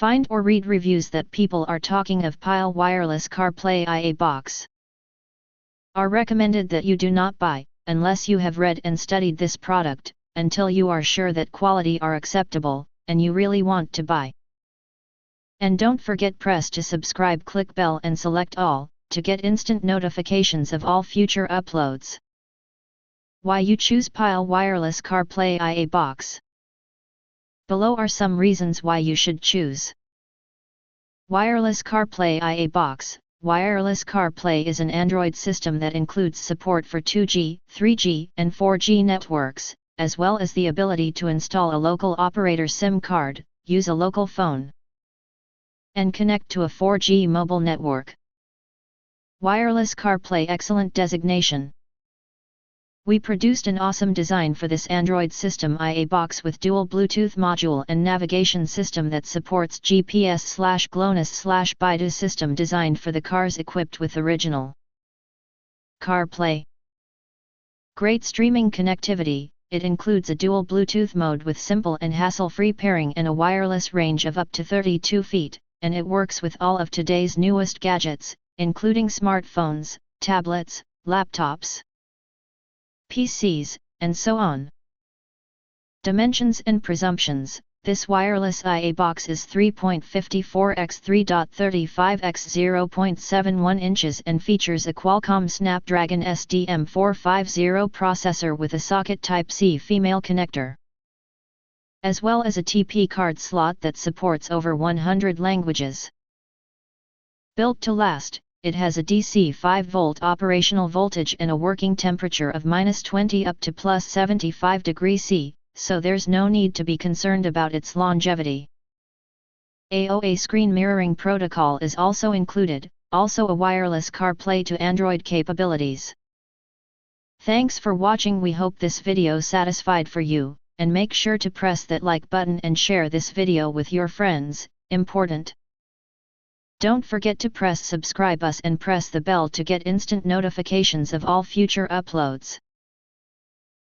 Find or read reviews that people are talking of Pyle Wireless CarPlay IA box. Are recommended that you do not buy, unless you have read and studied this product, until you are sure that quality are acceptable, and you really want to buy. And don't forget press to subscribe, click bell and select all, to get instant notifications of all future uploads. Why you choose Pyle Wireless CarPlay IA box. Below are some reasons why you should choose. Wireless CarPlay IA box. Wireless CarPlay is an Android system that includes support for 2G, 3G and 4G networks, as well as the ability to install a local operator SIM card, use a local phone, and connect to a 4G mobile network. Wireless CarPlay excellent designation. We produced an awesome design for this Android system IA box with dual Bluetooth module and navigation system that supports GPS/GLONASS/Baidu system designed for the cars equipped with original CarPlay. Great streaming connectivity. It includes a dual Bluetooth mode with simple and hassle-free pairing and a wireless range of up to 32 feet, and it works with all of today's newest gadgets, including smartphones, tablets, laptops, PCs, and so on. Dimensions and presumptions. This wireless IA box is 3.54 x 3.35 x 0.71 inches and features a Qualcomm Snapdragon SDM450 processor with a socket Type-C female connector, as well as a TP card slot that supports over 100 languages. Built to last, it has a DC 5V operational voltage and a working temperature of -20 up to +75 degrees C, so there's no need to be concerned about its longevity. AOA screen mirroring protocol is also included, also a wireless CarPlay to Android capabilities. Thanks for watching. We hope this video satisfied for you, and make sure to press that like button and share this video with your friends, important. Don't forget to press subscribe us and press the bell to get instant notifications of all future uploads.